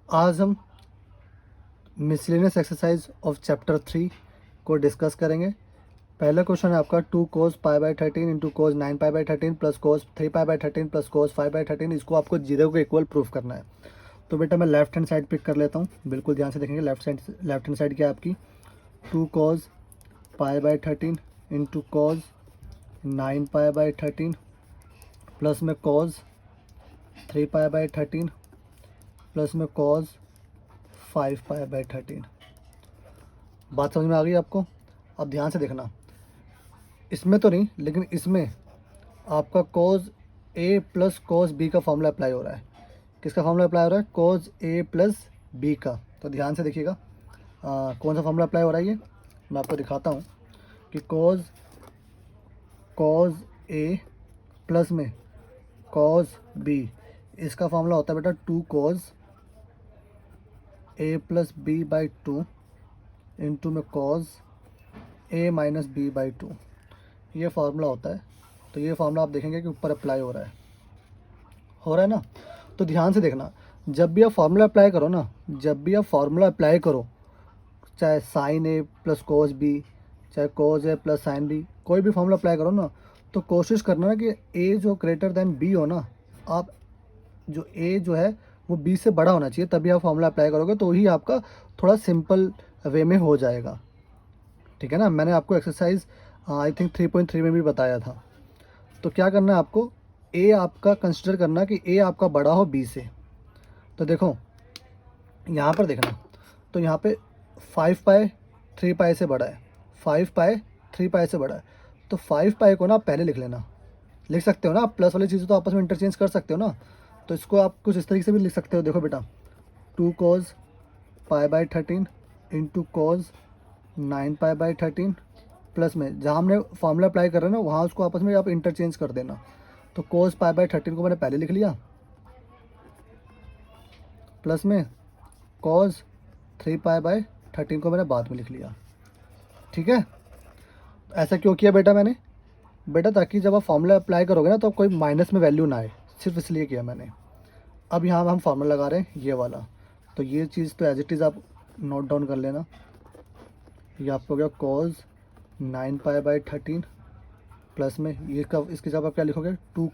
आज हम miscellaneous exercise of chapter 3 को डिस्कस करेंगे। पहला क्वेश्चन है आपका 2 cos pi by 13 into cos 9 pi by 13 plus cos 3 pi by 13 plus cos 5 by 13। इसको आपको जीरो के इक्वल प्रूफ करना है। तो बेटा मैं लेफ्ट हैंड साइड पिक कर लेता हूँ, बिल्कुल ध्यान से देखेंगे। लेफ्ट हैंड साइड क्या है आपकी, 2 cos pi by 13 into cos 9 pi by 13 plus में कोस 3 पाई बाई 13 प्लस में कोस 5 पाई बाई 13। बात समझ में आ गई आपको? अब ध्यान से देखना, इसमें तो नहीं लेकिन इसमें आपका कोस ए प्लस कोस बी का फॉर्मूला अप्लाई हो रहा है। किसका फॉर्मूला अप्लाई हो रहा है? कोस ए प्लस बी का। तो ध्यान से देखिएगा कौन सा फॉर्मूला अप्लाई हो रहा है ये मैं आपको दिखाता हूँ कि कोस ए प्लस में कोस बी, इसका फॉर्मूला होता है बेटा 2 कोस ए प्लस बी बाई 2 इंटू में कोस ए माइनस बी बाई 2, ये फार्मूला होता है। तो ये फार्मूला आप देखेंगे कि ऊपर अप्लाई हो रहा है ना। तो ध्यान से देखना, जब भी आप फार्मूला अप्लाई करो ना, चाहे sign A plus cos B, चाहे कोस ए प्लस साइन बी, कोई भी फार्मूला अप्लाई करो ना, तो कोशिश करना ना कि ए जो ग्रेटर देन बी हो ना, आप जो ए जो है वो बी से बड़ा होना चाहिए, तभी आप फार्मूला अप्लाई करोगे तो ही आपका थोड़ा सिंपल वे में हो जाएगा। ठीक है ना, मैंने आपको एक्सरसाइज आई थिंक 3.3 में भी बताया था। तो क्या करना है आपको, ए आपका कंसिडर करना कि ए आपका बड़ा हो बी से। तो देखो यहाँ पर देखना, तो यहाँ पे 5 पाई 3 पाई से बड़ा है, 5 पाई 3 पाई से बड़ा है। तो 5 पाई को ना आप पहले लिख लेना, लिख सकते हो ना आप, प्लस वाली चीज़ें तो आपस में इंटरचेंज कर सकते हो ना। तो इसको आप कुछ इस तरीके से भी लिख सकते हो। देखो बेटा 2 cos pi by 13 into cos 9 pi by 13 plus में जहाँ हमने फॉर्मूला अप्लाई कर रहे हैं ना वहाँ उसको आपस में आप इंटरचेंज कर देना। तो कोस पाई बाई 13 को मैंने पहले लिख लिया, प्लस में कोस 3 पाई बाई 13 को मैंने बाद में लिख लिया। ठीक है, ऐसा क्यों किया बेटा मैंने? बेटा ताकि जब आप फॉर्मूला अप्लाई करोगे ना तो कोई माइनस में वैल्यू ना आए, सिर्फ इसलिए किया मैंने। अब यहाँ हम फार्मूला लगा रहे हैं ये वाला, तो ये चीज़ तो एज इट इज़ आप नोट डाउन कर लेना। ये आपको हो गया कोस 9 पाई बाई 13 प्लस में ये कब इसके जगह आप क्या लिखोगे, 2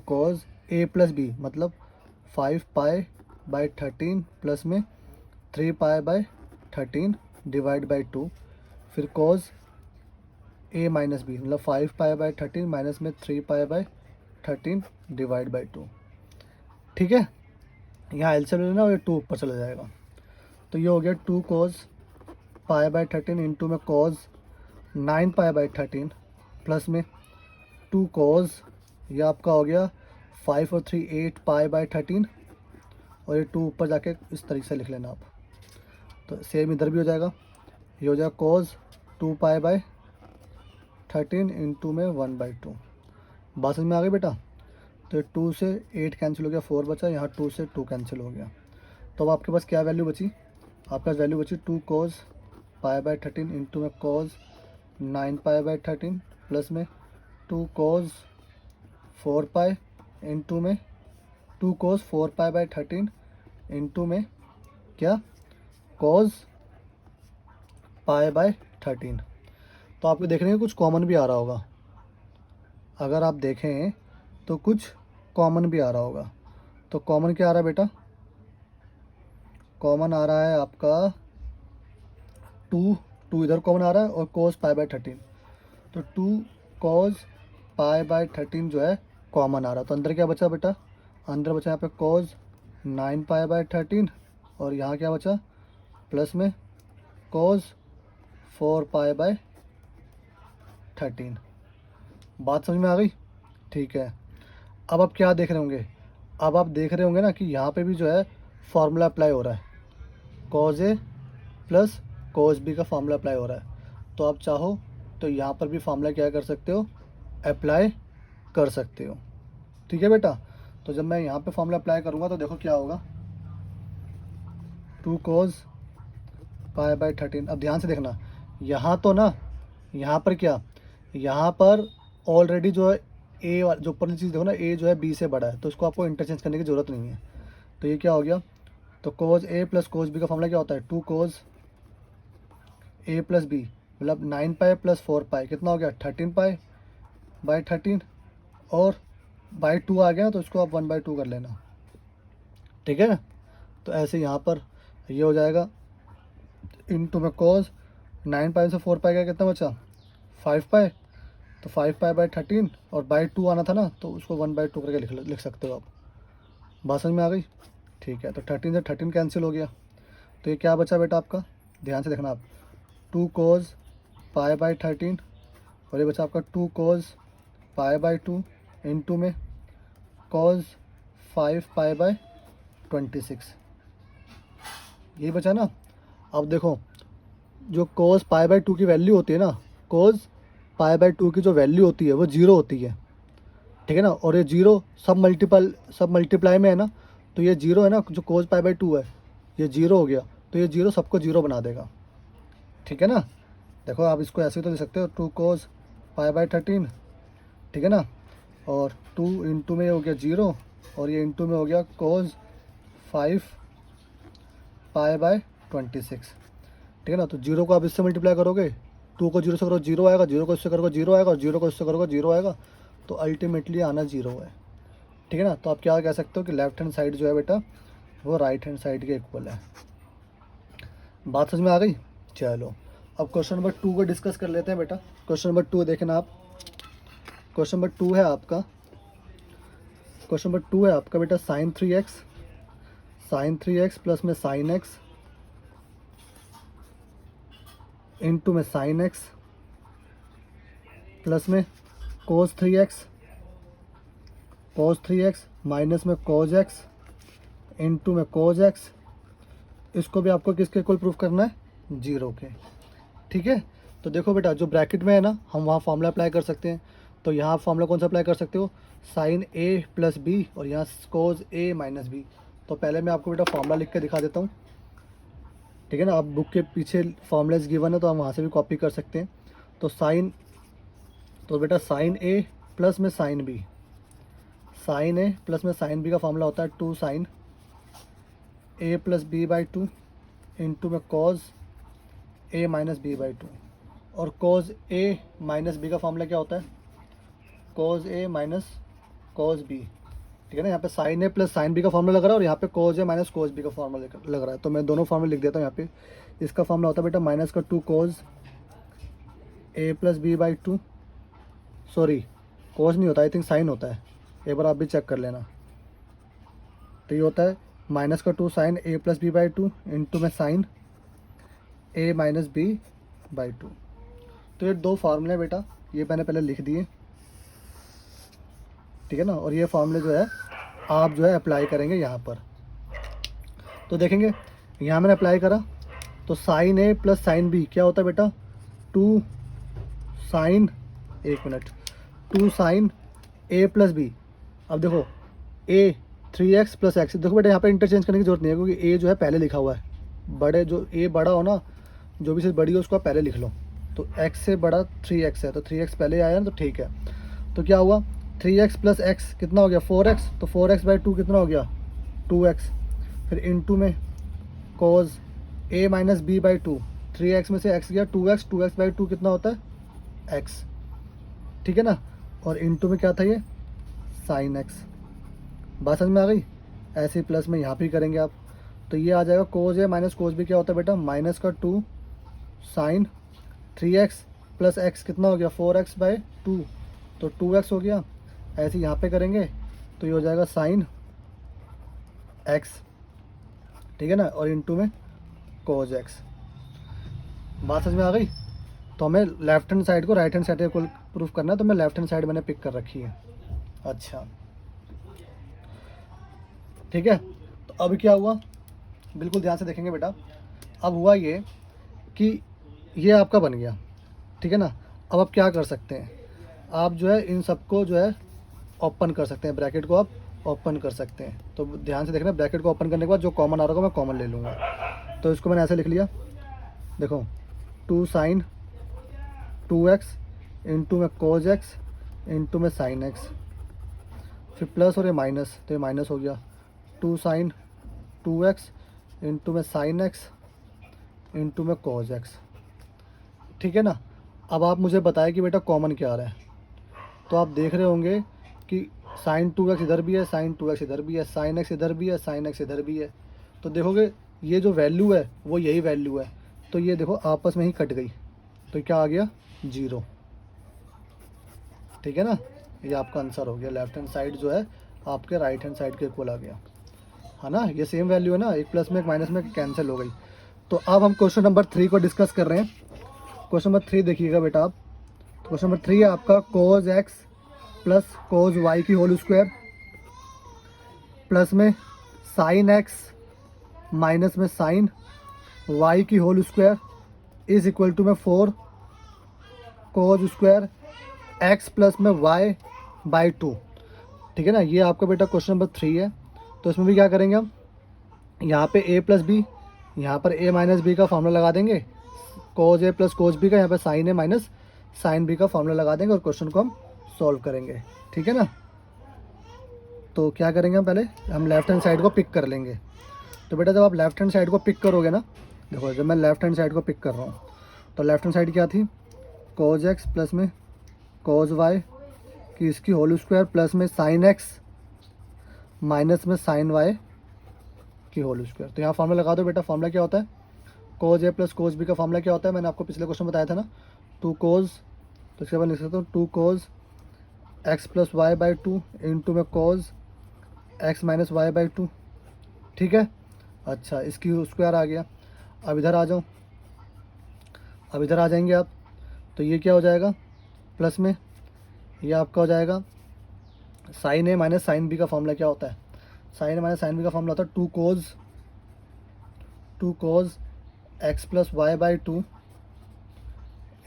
कोस ए प्लस बी, मतलब 5 पाई बाई 13 प्लस में 3 पाई बाई 13 डिवाइड बाई 2, फिर कोस ए माइनस बी, मतलब 5 पाई बाई 13 माइनस में 3 पाई बाई 13 डिवाइड बाई 2। ठीक है, यहाँ एलसीएम लेना और ये 2 ऊपर चला जाएगा। तो ये हो गया 2 कोस पाई बाई 13 इंटू में कोस 9 पाई बाई 13 प्लस में 2 कोस, ये आपका हो गया 5 और 3 8 पाई बाई 13, और ये 2 ऊपर जाके इस तरीके से लिख लेना आप। तो सेम इधर भी हो जाएगा, ये हो जाएगा कोस 2 पाई बाई 13 इंटू में 1 बाई 2। बात समझ में आ गई बेटा? तो 2 से 8 कैंसिल हो गया, 4 बचा, यहाँ 2 से 2 कैंसिल हो गया। तो अब आपके पास क्या वैल्यू बची? आपके पास वैल्यू बची 2 कोस पाई बाई 13 इंटू में कोस 9 पाई बाई 13 प्लस में 2 कोस 4 पाई इंटू में 2 कोस 4 पाई बाई 13 इंटू में क्या, कोस पाई बाई 13। तो आपको देखने में कुछ कॉमन भी आ रहा होगा, अगर आप देखें तो कुछ कॉमन भी आ रहा होगा। तो कॉमन क्या आ रहा है बेटा? कॉमन आ रहा है आपका 2 इधर कॉमन आ रहा है और कोस पाई बाई 13। तो 2 कोस पाई बाई 13 जो है कॉमन आ रहा है। तो अंदर क्या बचा बेटा? अंदर बचा यहाँ पे कोस 9 पाई बाई 13 और यहाँ क्या बचा प्लस में कोस 4 पाई बाई 13। बात समझ में आ गई? ठीक है, अब आप क्या देख रहे होंगे? अब आप देख रहे होंगे ना कि यहाँ पे भी जो है फार्मूला अप्लाई हो रहा है, cos A plus cos B का फार्मूला अप्लाई हो रहा है। तो आप चाहो तो यहाँ पर भी फार्मूला क्या कर सकते हो, अप्लाई कर सकते हो। ठीक है बेटा, तो जब मैं यहाँ पे फार्मूला अप्लाई करूँगा तो देखो क्या होगा, 2 कोस पाई बाई 13। अब ध्यान से देखना, यहाँ तो ना, यहाँ पर क्या, यहाँ पर ऑलरेडी जो है ए जो ऊपर चीज़ देखो ना, ए जो है बी से बड़ा है, तो इसको आपको इंटरचेंज करने की ज़रूरत नहीं है। तो ये क्या हो गया, तो कोज ए प्लस कोज बी का फॉर्मूला क्या होता है, 2 कोज ए प्लस बी, मतलब 9 पाई प्लस 4 पाई कितना हो गया 13 पाई बाई 13, और बाई 2 आ गया तो इसको आप 1/2 कर लेना, ठीक है। तो ऐसे यहाँ पर ये हो जाएगा इनटू में कोज 9 पाई से 4 पाई का कितना बचा 5 पाई, तो 5 पाई बाई 13 और बाई 2 आना था ना, तो उसको 1/2 करके लिख सकते हो आप। बात समझ में आ गई, ठीक है। तो 13 से 13 कैंसिल हो गया, तो ये क्या बचा बेटा आपका, ध्यान से देखना आप, 2 कोज पाई बाई 13, और ये बचा आपका 2 कोज पाई बाई 2 इनटू में कोज 5 पाई बाई 26, यही बचा ना। अब देखो जो कोज पाई बाई 2 की वैल्यू होती है ना, कोज पाई बाई 2 की जो वैल्यू होती है वो 0 होती है, ठीक है ना। और ये 0 सब मल्टीप्लाई में है ना, तो ये 0 है ना, जो कोज पाई बाई 2 है ये 0 हो गया, तो ये 0 सबको 0 बना देगा, ठीक है ना। देखो आप इसको ऐसे तो दे सकते हो, 2 कोज पाई बाई 13, ठीक है ना, और 2 इंटू में हो गया 0, और ये इंटू में हो गया कोज 5 पाई बाई 26, ठीक है ना। तो 0 को आप इससे मल्टीप्लाई करोगे, 2 को 0 से करो 0 आएगा, 0 को इससे करोगे 0 आएगा, और 0 को इससे करोगे 0 आएगा, तो अल्टीमेटली आना 0 है, ठीक है ना। तो आप क्या कह सकते हो कि लेफ्ट हैंड साइड जो है बेटा वो राइट हैंड साइड के इक्वल है। बात समझ में आ गई। चलो अब क्वेश्चन नंबर 2 को डिस्कस कर लेते हैं बेटा। क्वेश्चन नंबर 2 देखना आप, क्वेश्चन नंबर 2 है आपका, क्वेश्चन नंबर 2 है आपका बेटा साइन 3x प्लस में साइन एक्स इंटू में साइन एक्स प्लस में कोस 3x माइनस में कोज एक्स इंटू में कोज एक्स, इसको भी आपको किसके इक्वल प्रूफ करना है, 0 के, ठीक है। तो देखो बेटा जो ब्रैकेट में है ना, हम वहाँ फॉर्मूला अप्लाई कर सकते हैं। तो यहाँ फॉर्मूला कौन सा अप्लाई कर सकते हो, साइन ए प्लस बी, और यहाँ कोज ए माइनस बी। तो पहले मैं आपको बेटा फॉर्मूला लिख के दिखा देता हूँ, ठीक है ना। आप बुक के पीछे फॉर्मूलाज गिवन है तो हम वहाँ से भी कॉपी कर सकते हैं। तो बेटा साइन ए प्लस में sine B, sine A plus में साइन बी का फॉर्मूला होता है 2 sine A plus B by 2 into में cos A minus B by 2, और कॉज ए माइनस बी का फॉर्मूला क्या होता है, cos A minus cos B, ठीक है ना। यहाँ पे sine A plus sine B का फॉर्मूला लग रहा है, और यहाँ पे cos A minus cos B का फॉर्मूला लग रहा है। तो मैं दोनों फॉर्मूला लिख देता हूँ। यहाँ पे इसका फॉर्मूला होता है बेटा माइनस का 2 cos A plus B by 2, sorry cos नहीं होता, आई थिंक साइन होता है, एक बार आप भी चेक कर लेना। तो ये होता है माइनस का 2 sine A plus B by 2 into में sine A minus B by 2। तो ये 2 फार्मूले बेटा ये मैंने पहले लिख दिए, ठीक है ना। और ये फार्मूले जो है आप जो है अप्लाई करेंगे यहाँ पर। तो देखेंगे यहाँ मैंने अप्लाई करा, तो sign A plus sine B क्या होता है बेटा, 2 साइन, एक minute, 2 sine A plus B. अब देखो ए 3x प्लस एक्स, देखो बेटा यहाँ पे इंटरचेंज करने की जरूरत नहीं है, क्योंकि ए जो है पहले लिखा हुआ है, बड़े जो ए बड़ा हो ना, जो भी चीज़ बड़ी हो उसको आप पहले लिख लो। तो x से बड़ा 3x है, तो 3x पहले आया ना, तो ठीक है। तो क्या हुआ 3x प्लस एक्स कितना हो गया 4x, तो 4x बाई 2 कितना हो गया 2x, फिर इनटू में cos a minus B by 2, 3x में से x गया 2x बाई 2 कितना होता है x, ठीक है ना। और इनटू में क्या था ये साइन x। बात समझ में आ गई। ऐसे प्लस में यहाँ भी करेंगे आप, तो ये आ जाएगा कोज ए माइनस कोज बी क्या होता है बेटा, माइनस का 2 साइन 3x प्लस एक्स कितना हो गया 4x बाई 2, तो 2x हो गया। ऐसे यहाँ पे करेंगे तो ये हो जाएगा साइन x, ठीक है ना, और इनटू में कोज x। बात समझ में आ गई। तो हमें लेफ्ट हैंड साइड को राइट हैंड साइड को प्रूफ करना है, तो मैं लेफ्ट हैंड साइड मैंने पिक कर रखी है। अच्छा ठीक है। तो अब क्या हुआ, बिल्कुल ध्यान से देखेंगे बेटा। अब हुआ ये कि ये आपका बन गया, ठीक है ना। अब आप क्या कर सकते हैं, आप जो है इन सबको जो है ओपन कर सकते हैं, ब्रैकेट को आप ओपन कर सकते हैं। तो ध्यान से देखना, ब्रैकेट को ओपन करने के बाद जो कॉमन आ रहा होगा मैं कॉमन ले लूँगा। तो इसको मैंने ऐसे लिख लिया, देखो 2 साइन 2x इंटू में कोज एक्स इंटू में साइन एक्स, फिर प्लस और ये माइनस, तो ये माइनस हो गया 2 साइन 2x इंटू में साइन एक्स इंटू में कॉज एक्स। ठीक है ना। अब आप मुझे बताएं कि बेटा कॉमन क्या आ रहा है। तो आप देख रहे होंगे कि साइन 2x इधर भी है, साइन 2x इधर भी है, साइन एक्स इधर भी है, साइन एक्स इधर भी है। तो देखोगे ये जो वैल्यू है वो यही वैल्यू है। तो ये देखो आपस में ही कट गई, तो क्या आ गया 0। ठीक है ना। ये आपका आंसर हो गया। लेफ्ट हैंड साइड जो है आपके राइट हैंड साइड के इक्वल आ गया, है ना। ये सेम वैल्यू है ना, एक प्लस में एक माइनस में कैंसिल हो गई। तो अब हम क्वेश्चन नंबर 3 को डिस्कस कर रहे हैं। क्वेश्चन नंबर 3 देखिएगा बेटा आप। तो क्वेश्चन नंबर 3 है आपका cos x plus cos y की होल स्क्वायर प्लस में साइन एक्स माइनस में साइन वाई की whole square is equal to में 4 कोज स्क्वायर एक्स प्लस में वाई बाई 2। ठीक है ना। ये आपका बेटा क्वेश्चन नंबर 3 है। तो इसमें भी क्या करेंगे हम, यहाँ पे a प्लस बी, यहाँ पर a माइनस बी का फॉर्मूला लगा देंगे, कोज ए प्लस कोज बी का, यहाँ पे sine A minus sine B का फॉर्मूला लगा देंगे और क्वेश्चन को हम सॉल्व करेंगे। ठीक है ना। तो क्या करेंगे हम, पहले हम लेफ्ट हैंड साइड को पिक कर लेंगे। तो बेटा जब आप लेफ्ट हैंड साइड को पिक करोगे ना, देखो जब मैं लेफ्ट हैंड साइड को पिक कर रहा हूँ तो लेफ्ट हैंड साइड क्या थी, कोज एक्स प्लस में कोज वाई कि इसकी होल स्क्वायर प्लस में साइन एक्स माइनस में साइन वाई की होल स्क्वायर। तो यहाँ फॉर्मूला लगा दो बेटा। फॉर्मूला क्या होता है, कोज ए प्लस कोज बी का फॉर्मूला क्या होता है, मैंने आपको पिछले क्वेश्चन में बताया था ना, 2 कोज। तो इसके बाद लिख सकता हूँ 2 cos x plus Y by 2 into में cos x minus Y by 2। ठीक है। अच्छा, इसकी स्क्वायर आ गया। अब इधर आ जाओ, अब इधर आ जाएंगे आप। तो ये क्या हो जाएगा, प्लस में ये आपका हो जाएगा sine A minus sine B का फॉर्मूला क्या होता है, sine A minus sine B का फॉर्मूला होता है 2 cos x plus Y by 2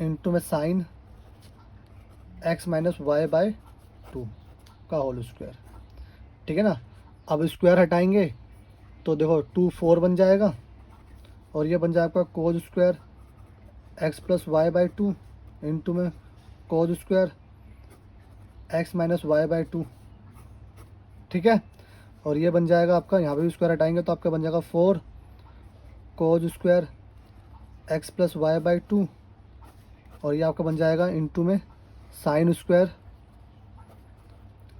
into में sine x minus Y by 2 का होल स्क्वायर। ठीक है ना। अब स्क्वायर हटाएंगे तो देखो 2 4 बन जाएगा और ये बन जाएगा cos square x plus Y by 2 into में cos square x minus Y by 2। ठीक है। और ये बन जाएगा आपका, यहाँ पे भी स्क्वायर हटाएंगे तो आपका बन जाएगा 4 cos square x plus Y by 2 और ये आपका बन जाएगा इंटू में sign square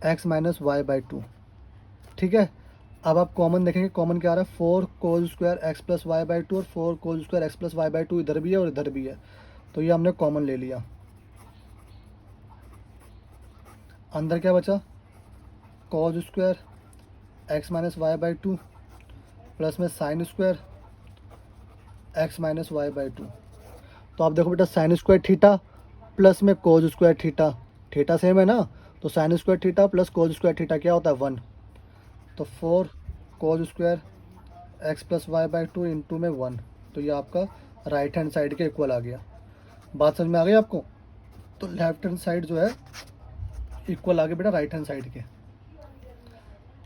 x minus Y by 2। ठीक है। अब आप कॉमन देखेंगे, कॉमन क्या आ रहा है, 4 cos square x plus Y by 2 और 4 cos square x plus Y by 2 इधर भी है और इधर भी है। तो ये हमने कॉमन ले लिया। अंदर क्या बचा, cos square x minus Y by 2 plus में sign square x minus Y by 2। तो आप देखो बेटा साइन स्क्वायर थीटा प्लस में cos square theta, theta same है ना, तो sin square theta plus cos square theta क्या होता है 1। तो 4 cos square x plus Y by 2 into में 1। तो ये आपका राइट हैंड साइड के इक्वल आ गया। बात समझ में आ गई आपको। तो लेफ्ट हैंड साइड जो है इक्वल आ गया बेटा राइट हैंड साइड के।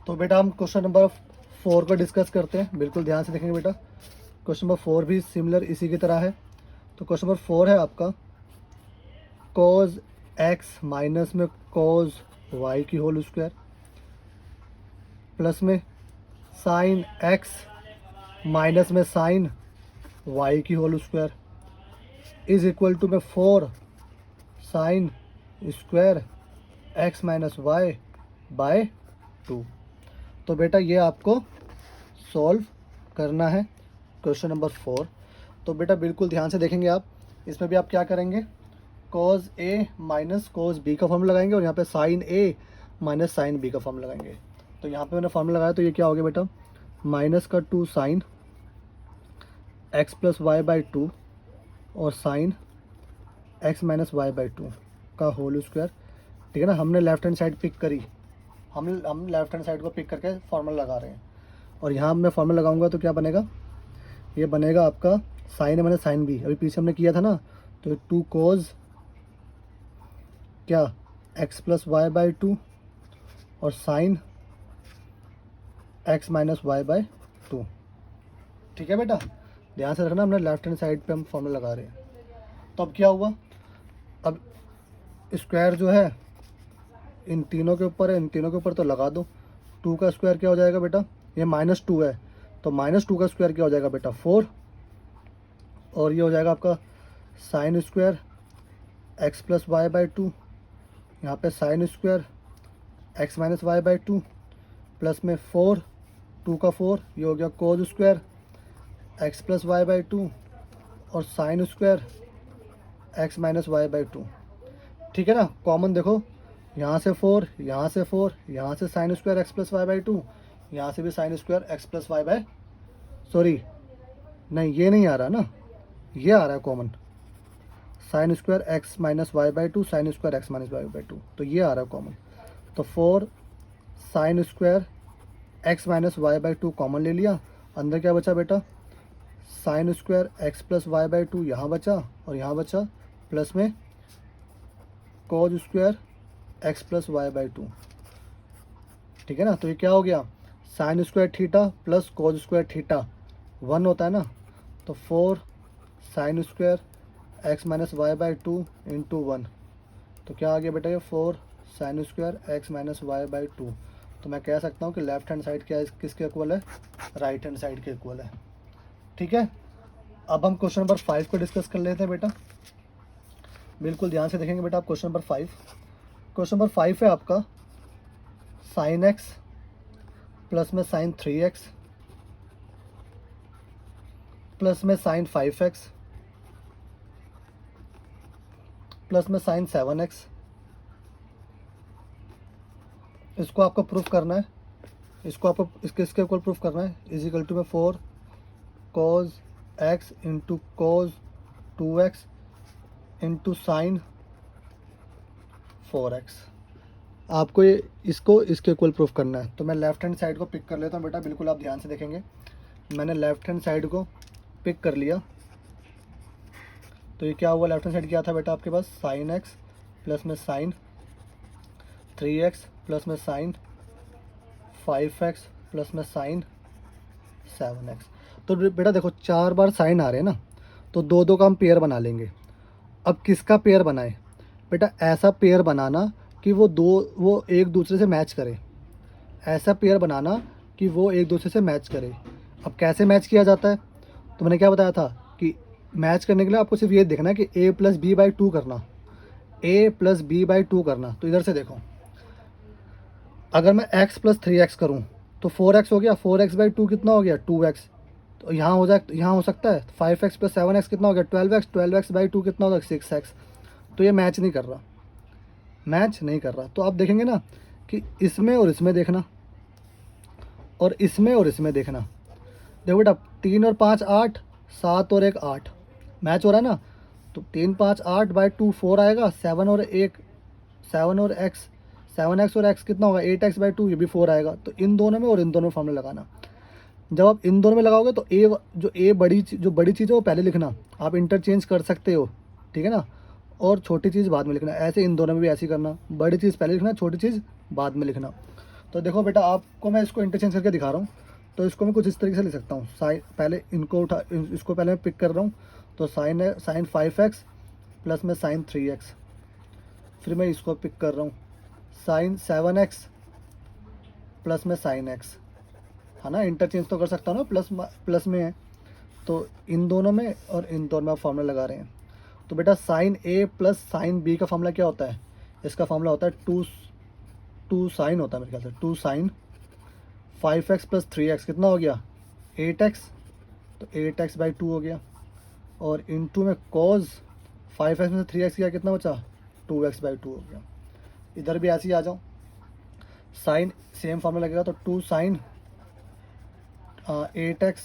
तो बेटा हम क्वेश्चन नंबर 4 को डिस्कस करते हैं, बिल्कुल ध्यान से देखेंगे बेटा। क्वेश्चन नंबर 4 भी सिमिलर इसी की तरह है। तो क्वेश्चन नंबर 4 है आपका कोज एक्स माइनस में कोज वाई की होल स्क्वायर प्लस में साइन एक्स माइनस में साइन वाई की whole square is equal to में 4 sign square x minus y by 2। तो बेटा ये आपको सॉल्व करना है क्वेश्चन नंबर 4। तो बेटा बिल्कुल ध्यान से देखेंगे आप। इसमें भी आप क्या करेंगे, cause A minus cos B का फॉर्मूला लगाएंगे और यहाँ पे sine A minus sine B का फॉर्मूला लगाएंगे। तो यहाँ पे मैंने फॉर्मूला लगाया तो ये क्या हो गया बेटा, माइनस का 2 sin x plus Y by 2 और sin x minus Y by 2 का होल स्क्वायर। ठीक है ना। हमने लेफ्ट हैंड साइड पिक करी, हम लेफ्ट हैंड साइड को पिक करके फॉर्मूला लगा रहे हैं। और यहाँ मैं फॉर्मूला लगाऊंगा तो क्या बनेगा, ये बनेगा आपका sign A minus sine B, अभी पीछे हमने किया था ना। तो 2 कोज क्या एक्स प्लस वाई बाई 2 और sin x minus Y by 2। ठीक है बेटा, ध्यान से रखना, हमने लेफ्ट हैंड साइड पे हम फॉर्मूला लगा रहे हैं। तो अब क्या हुआ, अब स्क्वायर जो है इन तीनों के ऊपर है, इन तीनों के ऊपर तो लगा दो। 2 का स्क्वायर क्या हो जाएगा बेटा, ये -2 है तो -2 का स्क्वायर क्या हो जाएगा बेटा 4, और ये हो जाएगा आपका sine square x plus Y by two, यहाँ पे sine square x minus Y by two, plus में 4, 2 का 4, ये हो गया cos square x plus Y by two, और sine square x minus Y by two. ठीक है ना, कॉमन देखो, यहाँ से 4, यहाँ से 4, यहाँ से sin square x plus Y by two, यहाँ से भी sin square x plus Y by, sorry नहीं ये नहीं आ रहा ना, ये आ रहा है common, sine square x minus Y by two, sine square x minus Y by two, तो ये आ रहा है कॉमन। तो 4 sign square x minus Y by two common ले लिया, अंदर क्या बचा बेटा sine square x plus Y by two यहाँ बचा, और यहाँ बचा प्लस में cos square x plus Y by two. ठीक है ना, तो ये क्या हो गया sign square theta plus cos square theta 1 होता है ना, तो 4 sign square x minus Y by two into 1, तो क्या आ गया बेटा ये 4 sign square x minus Y by two. तो मैं कह सकता हूँ कि लेफ्ट हैंड साइड क्या है किसके इक्वल है, राइट हैंड साइड के इक्वल है। ठीक है, अब हम क्वेश्चन नंबर 5 को डिस्कस कर लेते हैं बेटा, बिल्कुल ध्यान से देखेंगे बेटा आप क्वेश्चन नंबर 5। क्वेश्चन नंबर 5 है आपका साइन एक्स प्लस में साइन 3x प्लस में साइन 5x प्लस में साइन 7x, इसको आपको प्रूफ करना है, इसको आपको इसके इक्वल प्रूफ करना है, इज इक्वल टू में 4 cos x इंटू कोज 2x इंटू साइन 4x। आपको ये इसको इसके इक्वल प्रूफ करना है। तो मैं लेफ्ट हैंड साइड को पिक कर लेता हूँ बेटा, बिल्कुल आप ध्यान से देखेंगे, मैंने लेफ्ट हैंड साइड को पिक कर लिया। तो ये क्या हुआ, लेफ्ट हैंड साइड क्या था बेटा आपके पास साइन एक्स प्लस में साइन 3x प्लस में साइन 5x प्लस में साइन 7x। तो बेटा देखो 4 बार साइन आ रहे हैं ना, तो 2-2 का हम पेयर बना लेंगे। अब किसका पेयर बनाए बेटा, ऐसा पेयर बनाना कि वो एक दूसरे से मैच करे, ऐसा पेयर बनाना कि वो एक दूसरे से मैच करे। अब कैसे मैच किया जाता है, तो मैंने क्या बताया था कि मैच करने के लिए आपको सिर्फ ये देखना है कि a plus B by two करना, a plus B by two करना। तो इधर से देखो, अगर मैं x प्लस 3x करूँ तो 4x हो गया, 4x बाई टू कितना हो गया 2x, तो यहाँ हो सकता है 5x प्लस 7x कितना हो गया 12x, 12x बाई टू कितना होगा 6x। तो ये मैच नहीं कर रहा, मैच नहीं कर रहा। तो आप देखेंगे ना कि इसमें और इसमें देखना, और इसमें और इसमें देखना। देखो बेटा 3 और 5 8, 7 और 1 8, मैच हो रहा है ना। तो 3 5 8 बाई टू 4 आएगा, 7 और 1 7 और x 7x और x कितना होगा 8x बाई टू, ये भी 4 आएगा। तो इन दोनों में और इन दोनों में फॉर्मूला लगाना। जब आप इन दोनों में लगाओगे तो जो बड़ी चीज़ है वो पहले लिखना, आप इंटरचेंज कर सकते हो, ठीक है ना, और छोटी चीज़ बाद में लिखना। ऐसे इन दोनों में भी ऐसे ही करना, बड़ी चीज़ पहले लिखना, छोटी चीज़ बाद में लिखना। तो देखो बेटा आपको मैं इसको इंटरचेंज करके दिखा रहा हूँ। तो इसको मैं कुछ इस तरीके से लिख सकता हूँ, साइन पहले इसको पहले मैं पिक कर रहा हूँ। तो साइन 5x प्लस में साइन 3x, फिर मैं इसको पिक कर रहा हूँ साइन 7x प्लस में साइन x, है ना, इंटरचेंज तो कर सकता हूँ ना, प्लस में है। तो इन दोनों में और इन दोनों में आप फार्मूला लगा रहे हैं। तो बेटा sine a plus sine b का फार्मूला क्या होता है, इसका फार्मूला होता है टू साइन होता है मेरे ख्याल से, 2 साइन 5x प्लस 3x कितना हो गया 8x, तो 8x बाई टू हो गया, और इनटू में कॉज 5x में से 3x किया कितना बचा 2x बाई टू हो गया। इधर भी ऐसे ही आ जाओ, साइन सेम फार्मूला लगेगा, तो 2 sine 8x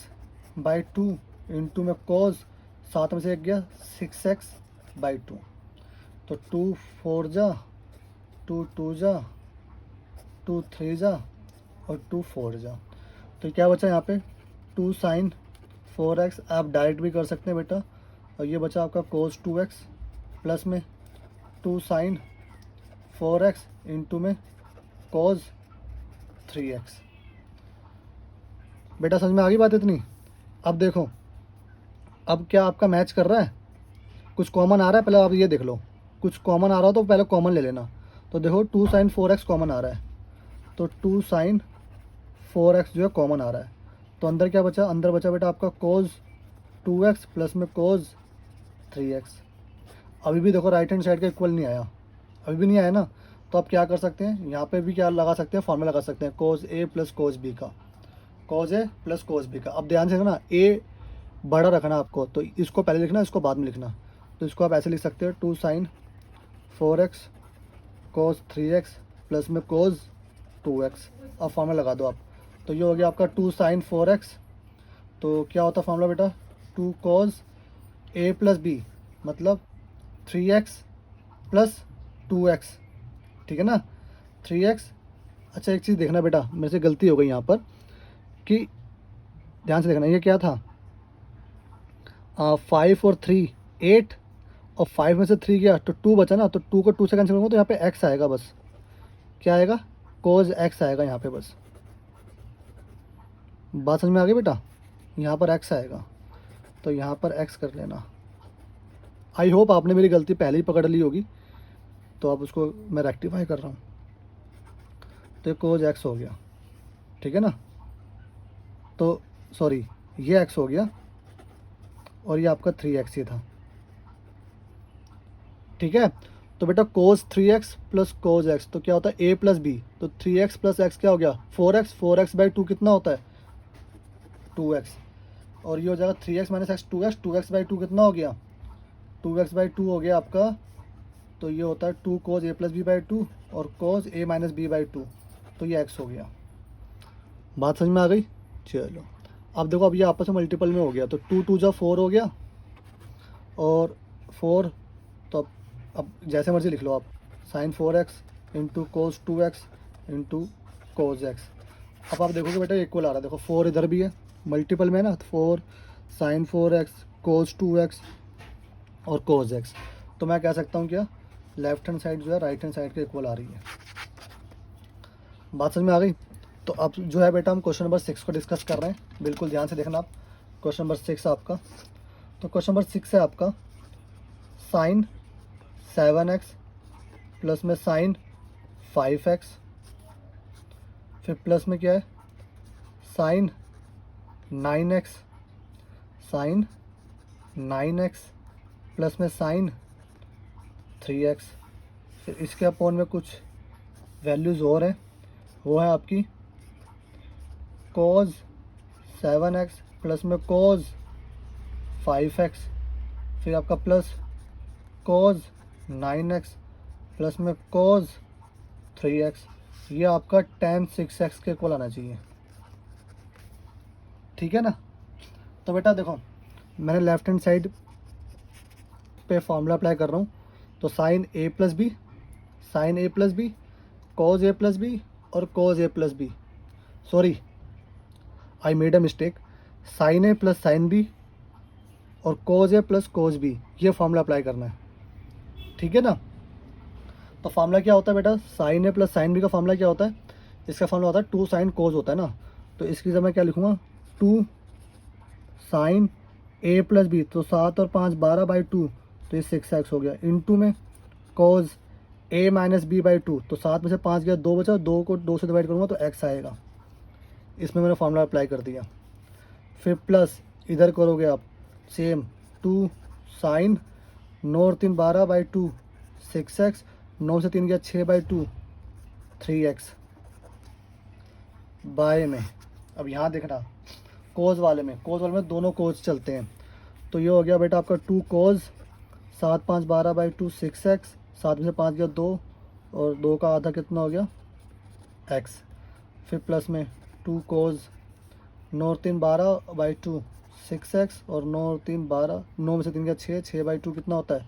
by two into में कॉज 7 में से 1 गया 6x बाई टू। तो 2 4 जा 2 2 जा 2 3 जा और 2 4 जा। तो क्या बचा यहाँ पे 2 साइन 4x, आप डायरेक्ट भी कर सकते हैं बेटा। और ये बचा आपका कोस 2x प्लस में 2 साइन 4x इंटू में कोस 3x। बेटा समझ में आ गई बात इतनी। अब देखो, अब क्या आपका मैच कर रहा है, कुछ कॉमन आ रहा है, पहले आप ये देख लो, कुछ कॉमन आ रहा हो तो पहले कॉमन ले लेना। तो देखो 2 साइन 4x कॉमन आ रहा है, तो 2 साइन 4x जो है कॉमन आ रहा है। तो अंदर क्या बचा, अंदर बचा बेटा आपका कोज 2x प्लस में कोज 3x। अभी भी देखो राइट हैंड साइड का इक्वल नहीं आया, अभी भी नहीं आया ना। तो आप क्या कर सकते हैं, यहाँ पे भी क्या लगा सकते हैं, फॉर्मूला लगा सकते हैं कोज ए प्लस कोज बी का, कोज ए प्लस कोज बी का। अब ध्यान से देखना, ए बड़ा रखना आपको, तो इसको पहले लिखना, इसको बाद में लिखना। तो इसको आप ऐसे लिख सकते हो 2 sin 4x कोज 3x प्लस में कोज 2x। अब फॉर्मूला लगा दो आप, तो ये हो गया आपका 2 sin 4x। तो क्या होता है फॉर्मूला बेटा, 2 कोज ए प्लस बी मतलब 3x प्लस 2x, ठीक है ना, 3x। अच्छा एक चीज़ देखना बेटा, मेरे से गलती हो गई यहाँ पर कि ध्यान से देखना, ये क्या था 5 और 3 8, और 5 में से 3 गया तो 2 बचा ना, तो 2 को 2 से कैंसिल करूँगा तो यहाँ पे x आएगा, बस क्या आएगा, कोज x आएगा यहाँ पे बस। बात समझ में आ गई बेटा, यहाँ पर x आएगा, तो यहाँ पर x कर लेना। आई होप आपने मेरी गलती पहले ही पकड़ ली होगी, तो अब उसको मैं रेक्टिफाई कर रहा हूँ। तो कोज x हो गया, ठीक है ना, तो सॉरी ये x हो गया और ये आपका 3x ही था, ठीक है। तो बेटा कोस 3x प्लस कोस x, तो क्या होता है a प्लस बी, तो 3x प्लस x क्या हो गया 4x, 4x बाई 2 कितना होता है 2x, और ये हो जाएगा 3x minus x 2x, 2x by 2 कितना हो गया 2x बाई 2 हो गया आपका। तो ये होता है 2 कोस a प्लस बी बाई 2 और कोस a माइनस बी बाई 2, तो ये x हो गया। बात समझ में आ गई, चलो अब देखो, अब ये आपस में मल्टीपल में हो गया, तो 2 2 जा 4 हो गया और 4, तो अब जैसे मर्जी लिख लो आप, sine 4x into cos 2x into cos x। अब आप देखोगे बेटा इक्वल आ रहा है, देखो 4 इधर भी है, मल्टीपल में ना, 4 साइन 4x कोस 2x और कोस x। तो मैं कह सकता हूँ क्या, लेफ्ट हैंड साइड जो है राइट हैंड साइड के इक्वल आ रही है। बात समझ में आ गई। तो अब जो है बेटा हम क्वेश्चन नंबर 6 को डिस्कस कर रहे हैं, बिल्कुल ध्यान से देखना आप। क्वेश्चन नंबर 6 आपका, तो क्वेश्चन नंबर 6 है आपका साइन 7x प्लस में साइन 5x, फिर प्लस में क्या है sine 9x, sine 9x plus में साइन 3x, फिर इसके अपॉन में कुछ वैल्यूज़ और हैं, वो है आपकी कोज 7x प्लस में कोज 5x, फिर आपका प्लस कोज 9x प्लस में कोज 3x। ये आपका tan 6x के इक्वल आना चाहिए, ठीक है ना। तो बेटा देखो, मैंने लेफ्ट हैंड साइड पे फॉर्मूला अप्लाई कर रहा हूँ, तो sine a plus b, sine a plus b, cos a plus b और cos a plus b, sorry I made a mistake, sine a plus sine b और cos a plus cos b, ये formula apply करना है, ठीक है ना। तो formula क्या होता है बेटा, sine A plus sine B का फार्मूला क्या होता है, इसका फार्मूला होता है 2 साइन कोज होता है ना। तो इसकी जगह मैं क्या लिखूँगा 2 साइन ए प्लस बी, तो 7 और 5 12 बाई 2, तो ये 6x हो गया, इनटू में कोज ए माइनस बी बाई 2, तो 7 में से 5 गया 2 बचा, 2 को 2 से डिवाइड करूँगा तो x आएगा। इसमें मैंने फार्मूला अप्लाई कर दिया। फिर प्लस इधर करोगे आप सेम 2 साइन 9 और 3 12 बाई 2 6x, 9 से 3 गया 6 बाई 2 3x बाय में। अब यहाँ देखना कोज वाले में, कोज वाले में दोनों कोज चलते हैं, तो ये हो गया बेटा आपका 2 कोज 7 5 12 बाई 2 6x, 7 में से 5 गया 2 और 2 का आधा कितना हो गया x, फिर प्लस में 2 कोज 9 और 3 12 बाई 2 6x और 9 और 3 12, 9 में से 3 गया 6, 6 बाई 2 कितना होता है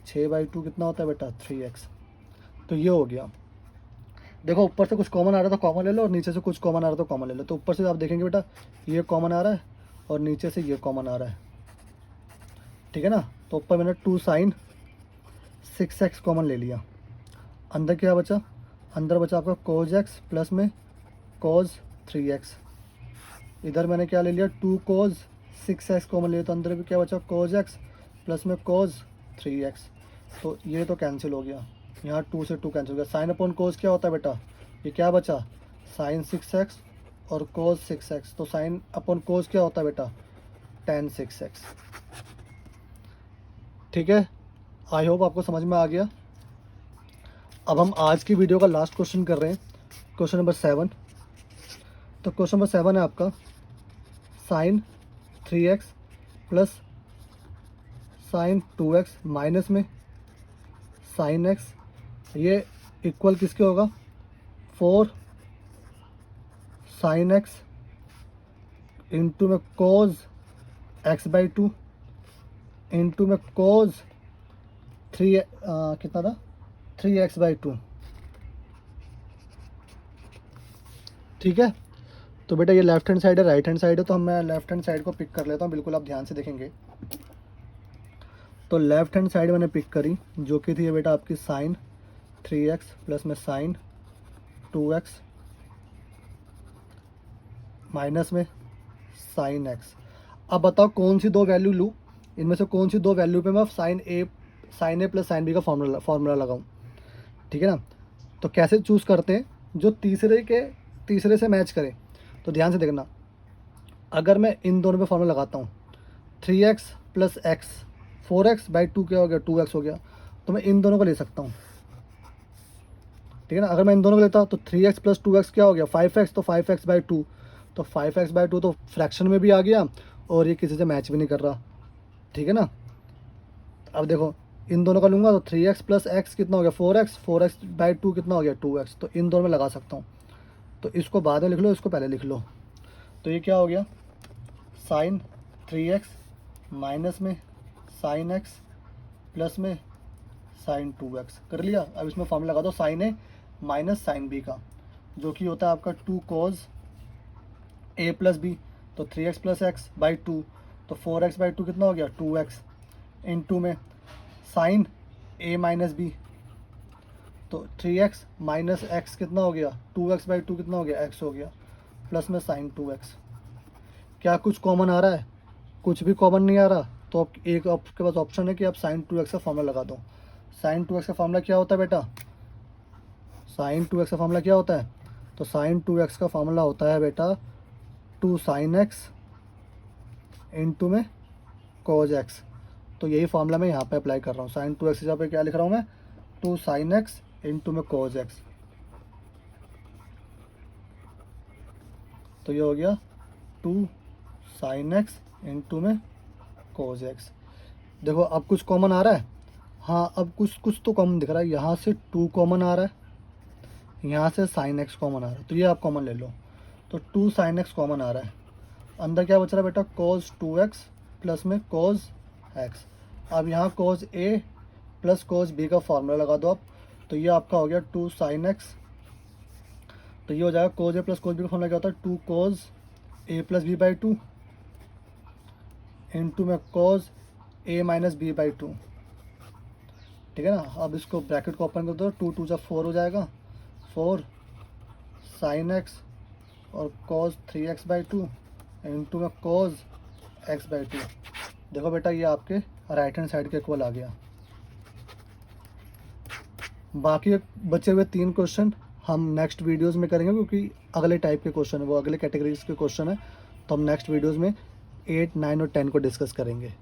6 बाई 2 कितना होता है बेटा 3x। तो ये हो गया। देखो ऊपर से कुछ कॉमन आ रहा था कॉमन ले लो, और नीचे से कुछ कॉमन आ रहा था कॉमन ले लो। तो ऊपर से आप देखेंगे बेटा ये कॉमन आ रहा है और नीचे से ये कॉमन आ रहा है, ठीक है ना। तो ऊपर मैंने 2 साइन 6x कॉमन ले लिया, अंदर क्या बचा, अंदर बचा आपका कोज x प्लस में कोज 3x। इधर मैंने क्या ले लिया 2 कोज 6x कॉमन लिया, तो अंदर भी क्या बचा कोज x प्लस में कोज 3x। तो ये तो कैंसिल हो गया, यहाँ 2 से 2 कैंसिल हो गया। साइन अपॉन कोज क्या होता है बेटा, ये क्या बचा साइन 6x और कोस 6x, तो साइन अपॉन कोस क्या होता है बेटा, tan 6x। ठीक है, आई होप आपको समझ में आ गया। अब हम आज की वीडियो का लास्ट क्वेश्चन कर रहे हैं, क्वेश्चन नंबर 7। तो क्वेश्चन नंबर 7 है आपका sine 3x plus sine 2x minus में साइन x, ये इक्वल किसके होगा, 4 साइन x इंटू में कोज x/2 इंटू में कोज 3 कितना था, 3x/2। ठीक है, तो बेटा ये लेफ्ट हैंड साइड है, राइट हैंड साइड है, तो मैं लेफ्ट हैंड साइड को पिक कर लेता हूँ, बिल्कुल आप ध्यान से देखेंगे। तो लेफ्ट हैंड साइड मैंने पिक करी, जो कि थी बेटा आपकी साइन 3x प्लस में साइन 2x माइनस में साइन x। अब बताओ कौन सी दो वैल्यू लूँ, इनमें से कौन सी दो वैल्यू पे मैं sign A plus sine B का फार्मूला लगाऊँ। ठीक है ना, तो कैसे चूज़ करते हैं, जो तीसरे से मैच करे। तो ध्यान से देखना, अगर मैं इन दोनों पे फार्मूला लगाता हूँ 3x प्लस एक्स, 4x/2 क्या हो गया, 2x हो गया, तो मैं इन दोनों को ले सकता हूँ। ठीक है ना, अगर मैं इन दोनों को लेता तो 3x प्लस 2x क्या हो गया, 5x, तो 5x/2, तो 5x/2 तो फ्रैक्शन में भी आ गया और ये किसी से मैच भी नहीं कर रहा। ठीक है ना, अब देखो इन दोनों का लूँगा तो 3x प्लस एक्स कितना हो गया, 4x, 4x/2 कितना हो गया, 2x, तो इन दोनों में लगा सकता हूँ। तो इसको बाद में लिख लो, इसको पहले लिख लो। तो ये क्या हो गया, साइन 3x माइनस में साइन x प्लस में साइन 2x कर लिया। अब इसमें फॉर्मूला लगा दो sign A minus sine B का, जो कि होता है आपका 2 cos a प्लस बी, तो 3x प्लस एक्स बाई 2, तो 4x/2 कितना हो गया, 2x इंटू में साइन a माइनस बी, तो 3x माइनस एक्स कितना हो गया, 2x/2 कितना हो गया, x हो गया, प्लस में साइन 2x। क्या कुछ कॉमन आ रहा है, कुछ भी कॉमन नहीं आ रहा, तो एक आपके पास ऑप्शन है कि आप साइन 2x का फॉर्मूला लगा दो। साइन 2x का फॉर्मूला क्या होता है बेटा, साइन 2x का फॉर्मूला क्या होता है, तो साइन 2x का फॉर्मूला होता है बेटा 2 साइन x इंटू में कोज x। तो यही फॉर्मूला मैं यहाँ पे अप्लाई कर रहा हूँ, साइन 2x यहाँ पे क्या लिख रहा हूँ मैं, 2 साइन x इंटू में कोज x। तो ये हो गया 2 साइन x इंटू में कोज x। देखो अब कुछ कॉमन आ रहा है, हाँ अब कुछ तो कॉमन दिख रहा है, यहाँ से 2 कॉमन आ रहा है, यहाँ से साइन x कॉमन आ रहा है, तो ये आप कॉमन ले लो। तो 2 साइन x कॉमन आ रहा है, अंदर क्या बच रहा है बेटा, कोज 2x प्लस में कोज x। अब यहाँ कोज a प्लस कोज b का फॉर्मूला लगा दो आप, तो ये आपका हो गया 2 साइन x, तो ये हो जाएगा कोज a प्लस कोज b का फॉर्मूला क्या होता है, 2 कोज a प्लस b/2 इंटू में कोज a माइनस b/2। ठीक है ना, अब इसको ब्रैकेट को ओपन कर दो, 2 2 4 हो जाएगा, 4 साइन x और कोज 3x/2 इंटू में कोज x/2। देखो बेटा ये आपके राइट हैंड साइड के इक्वल आ गया। बाकी बचे हुए 3 क्वेश्चन हम नेक्स्ट वीडियोस में करेंगे, क्योंकि अगले टाइप के क्वेश्चन है, वो अगले कैटेगरीज के क्वेश्चन है, तो हम नेक्स्ट वीडियोस में 8, 9 और 10 को डिस्कस करेंगे।